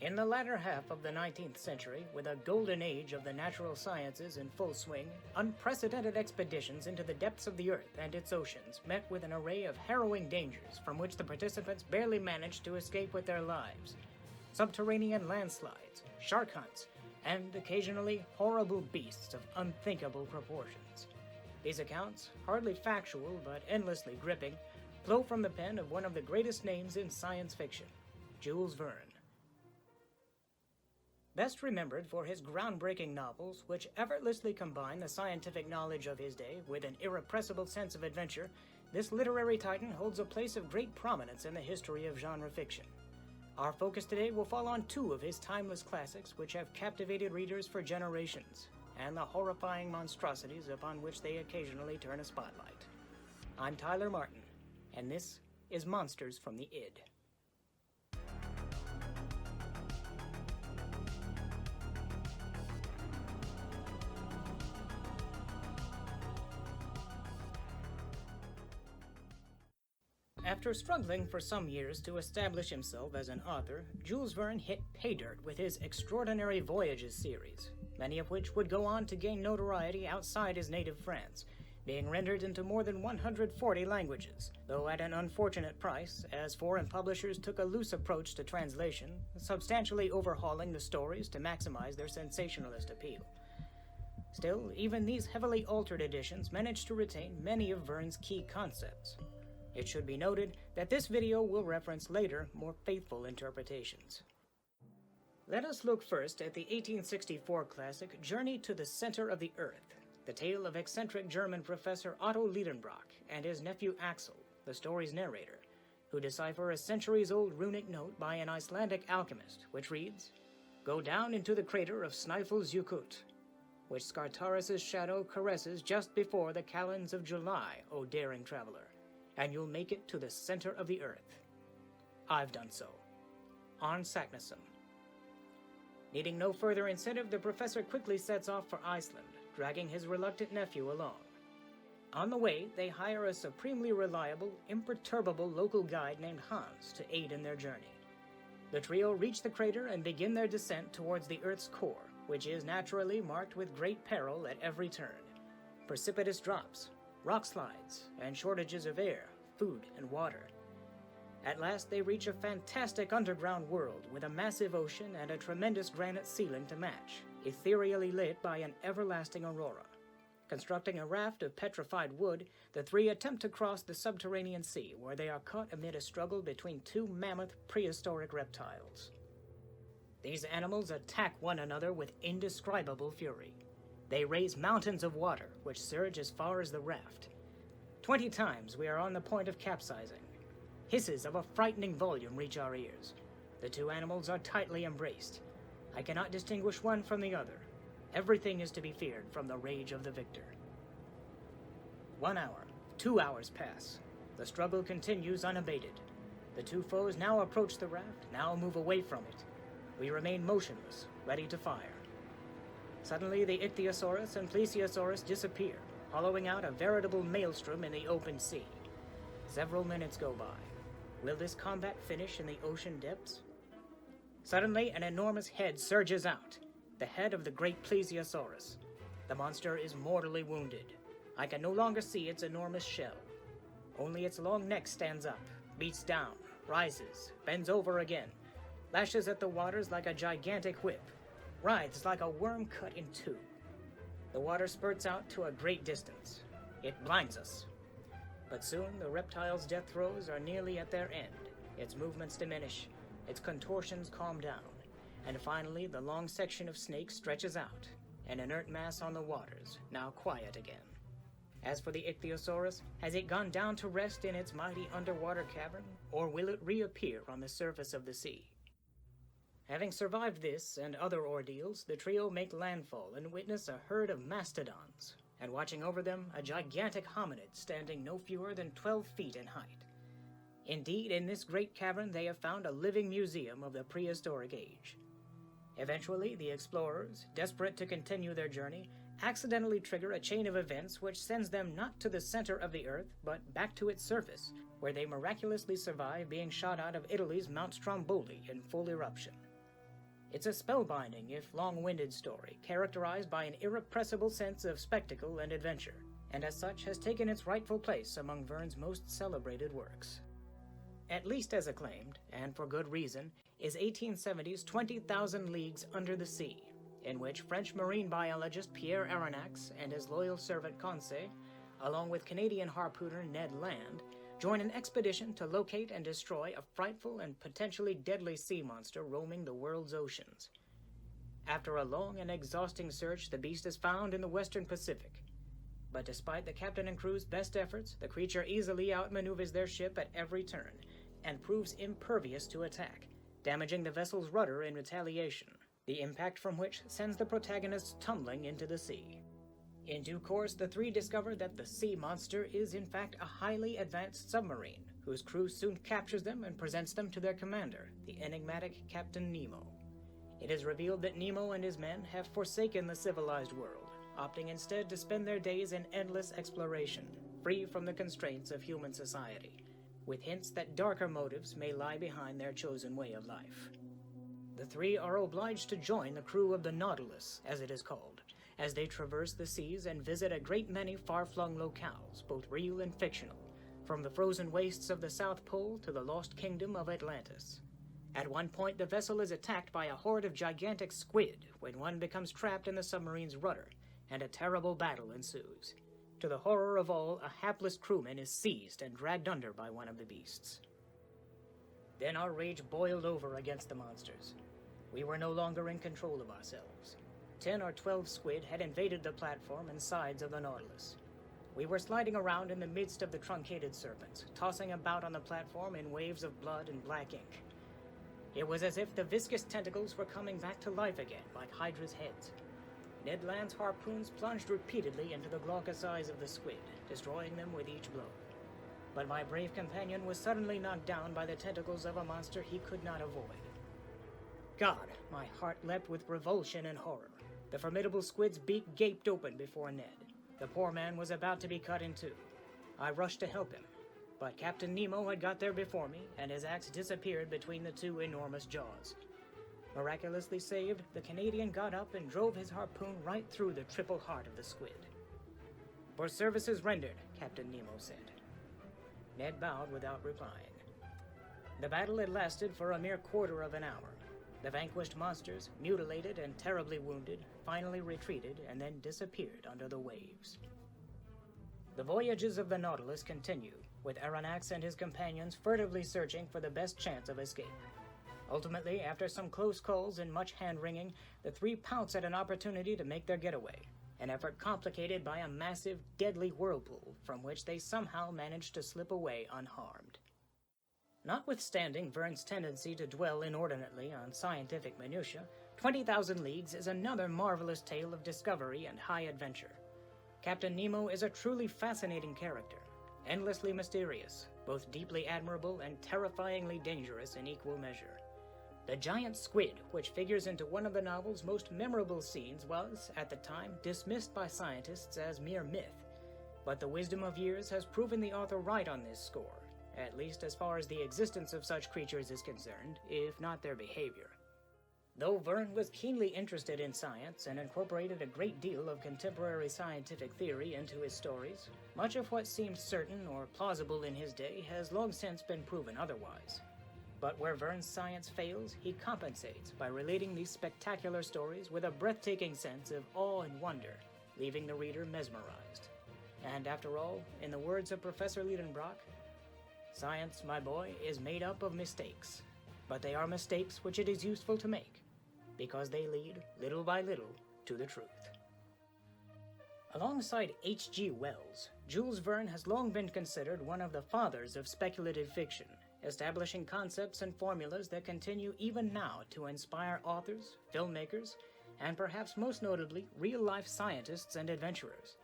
In the latter half of the 19th century, with a golden age of the natural sciences in full swing, unprecedented expeditions into the depths of the Earth and its oceans met with an array of harrowing dangers from which the participants barely managed to escape with their lives. Subterranean landslides, shark hunts, and occasionally horrible beasts of unthinkable proportions. These accounts, hardly factual but endlessly gripping, flow from the pen of one of the greatest names in science fiction, Jules Verne. Best remembered for his groundbreaking novels, which effortlessly combine the scientific knowledge of his day with an irrepressible sense of adventure, this literary titan holds a place of great prominence in the history of genre fiction. Our focus today will fall on two of his timeless classics which have captivated readers for generations, and the horrifying monstrosities upon which they occasionally turn a spotlight. I'm Tyler Martin, and this is Monsters from the Id. After struggling for some years to establish himself as an author, Jules Verne hit pay dirt with his extraordinary Voyages series, many of which would go on to gain notoriety outside his native France, being rendered into more than 140 languages, though at an unfortunate price, as foreign publishers took a loose approach to translation, substantially overhauling the stories to maximize their sensationalist appeal. Still, even these heavily altered editions managed to retain many of Verne's key concepts. It should be noted that this video will reference later, more faithful interpretations. Let us look first at the 1864 classic Journey to the Center of the Earth, the tale of eccentric German professor Otto Lidenbrock and his nephew Axel, the story's narrator, who decipher a centuries-old runic note by an Icelandic alchemist, which reads, "Go down into the crater of Snæfellsjökull, which Scartaris' shadow caresses just before the calends of July, O daring traveler, and you'll make it to the center of the earth." I've done so. On Saknussemm. Needing no further incentive, the professor quickly sets off for Iceland, dragging his reluctant nephew along. On the way, they hire a supremely reliable, imperturbable local guide named Hans to aid in their journey. The trio reach the crater and begin their descent towards the Earth's core, which is naturally marked with great peril at every turn. Precipitous drops, rock slides, and shortages of air, food, and water. At last they reach a fantastic underground world with a massive ocean and a tremendous granite ceiling to match, ethereally lit by an everlasting aurora. Constructing a raft of petrified wood, the three attempt to cross the subterranean sea, where they are caught amid a struggle between two mammoth prehistoric reptiles. These animals attack one another with indescribable fury. They raise mountains of water, which surge as far as the raft. 20 times we are on the point of capsizing. Hisses of a frightening volume reach our ears. The two animals are tightly embraced. I cannot distinguish one from the other. Everything is to be feared from the rage of the victor. 1 hour, 2 hours pass. The struggle continues unabated. The two foes now approach the raft, now move away from it. We remain motionless, ready to fire. Suddenly, the Ichthyosaurus and Plesiosaurus disappear, hollowing out a veritable maelstrom in the open sea. Several minutes go by. Will this combat finish in the ocean depths? Suddenly, an enormous head surges out, the head of the great Plesiosaurus. The monster is mortally wounded. I can no longer see its enormous shell. Only its long neck stands up, beats down, rises, bends over again, lashes at the waters like a gigantic whip, writhes like a worm cut in two. The water spurts out to a great distance. It blinds us. But soon the reptile's death throes are nearly at their end. Its movements diminish, its contortions calm down, and finally the long section of snake stretches out, an inert mass on the waters, now quiet again. As for the Ichthyosaurus, has it gone down to rest in its mighty underwater cavern, or will it reappear on the surface of the sea? Having survived this and other ordeals, the trio make landfall and witness a herd of mastodons, and watching over them, a gigantic hominid standing no fewer than 12 feet in height. Indeed, in this great cavern they have found a living museum of the prehistoric age. Eventually, the explorers, desperate to continue their journey, accidentally trigger a chain of events which sends them not to the center of the Earth, but back to its surface, where they miraculously survive being shot out of Italy's Mount Stromboli in full eruption. It's a spellbinding, if long-winded story, characterized by an irrepressible sense of spectacle and adventure, and as such has taken its rightful place among Verne's most celebrated works. At least as acclaimed, and for good reason, is 1870's 20,000 Leagues Under the Sea, in which French marine biologist Pierre Aronnax and his loyal servant Conseil, along with Canadian harpooner Ned Land, join an expedition to locate and destroy a frightful and potentially deadly sea monster roaming the world's oceans. After a long and exhausting search, the beast is found in the western Pacific. But despite the captain and crew's best efforts, the creature easily outmaneuvers their ship at every turn, and proves impervious to attack, damaging the vessel's rudder in retaliation, the impact from which sends the protagonists tumbling into the sea. In due course, the three discover that the sea monster is in fact a highly advanced submarine, whose crew soon captures them and presents them to their commander, the enigmatic Captain Nemo. It is revealed that Nemo and his men have forsaken the civilized world, opting instead to spend their days in endless exploration, free from the constraints of human society, with hints that darker motives may lie behind their chosen way of life. The three are obliged to join the crew of the Nautilus, as it is called, as they traverse the seas and visit a great many far-flung locales, both real and fictional, from the frozen wastes of the South Pole to the lost kingdom of Atlantis. At one point, the vessel is attacked by a horde of gigantic squid when one becomes trapped in the submarine's rudder, and a terrible battle ensues. To the horror of all, a hapless crewman is seized and dragged under by one of the beasts. Then our rage boiled over against the monsters. We were no longer in control of ourselves. 10 or 12 squid had invaded the platform and sides of the Nautilus. We were sliding around in the midst of the truncated serpents, tossing about on the platform in waves of blood and black ink. It was as if the viscous tentacles were coming back to life again, like Hydra's heads. Ned Land's harpoons plunged repeatedly into the glaucous eyes of the squid, destroying them with each blow. But my brave companion was suddenly knocked down by the tentacles of a monster he could not avoid. God, my heart leapt with revulsion and horror. The formidable squid's beak gaped open before Ned. The poor man was about to be cut in two. I rushed to help him, but Captain Nemo had got there before me, and his axe disappeared between the two enormous jaws. Miraculously saved, the Canadian got up and drove his harpoon right through the triple heart of the squid. "For services rendered," Captain Nemo said. Ned bowed without replying. The battle had lasted for a mere quarter of an hour. The vanquished monsters, mutilated and terribly wounded, finally retreated and then disappeared under the waves. The voyages of the Nautilus continue, with Aronnax and his companions furtively searching for the best chance of escape. Ultimately, after some close calls and much hand-wringing, the three pounce at an opportunity to make their getaway, an effort complicated by a massive, deadly whirlpool from which they somehow manage to slip away unharmed. Notwithstanding Verne's tendency to dwell inordinately on scientific minutiae, 20,000 Leagues is another marvelous tale of discovery and high adventure. Captain Nemo is a truly fascinating character, endlessly mysterious, both deeply admirable and terrifyingly dangerous in equal measure. The giant squid, which figures into one of the novel's most memorable scenes, was, at the time, dismissed by scientists as mere myth, but the wisdom of years has proven the author right on this score, at least as far as the existence of such creatures is concerned, if not their behavior. Though Vern was keenly interested in science and incorporated a great deal of contemporary scientific theory into his stories, much of what seemed certain or plausible in his day has long since been proven otherwise. But where Verne's science fails, he compensates by relating these spectacular stories with a breathtaking sense of awe and wonder, leaving the reader mesmerized. And after all, in the words of Professor Liedenbrock, "Science, my boy, is made up of mistakes, but they are mistakes which it is useful to make, because they lead, little by little, to the truth." Alongside H.G. Wells, Jules Verne has long been considered one of the fathers of speculative fiction, establishing concepts and formulas that continue even now to inspire authors, filmmakers, and perhaps most notably, real-life scientists and adventurers.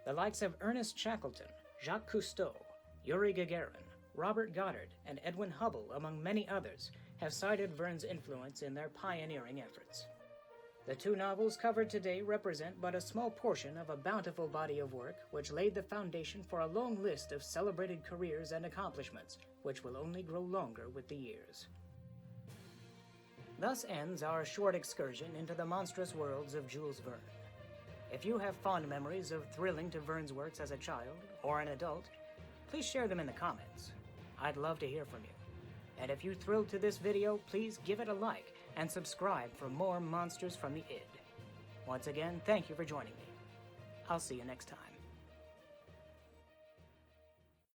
The likes of Ernest Shackleton, Jacques Cousteau, Yuri Gagarin, Robert Goddard, and Edwin Hubble, among many others, have cited Verne's influence in their pioneering efforts. The two novels covered today represent but a small portion of a bountiful body of work which laid the foundation for a long list of celebrated careers and accomplishments, which will only grow longer with the years. Thus ends our short excursion into the monstrous worlds of Jules Verne. If you have fond memories of thrilling to Verne's works as a child or an adult, please share them in the comments. I'd love to hear from you. And if you thrilled to this video, please give it a like and subscribe for more monsters from the id. Once again, thank you for joining me. I'll see you next time.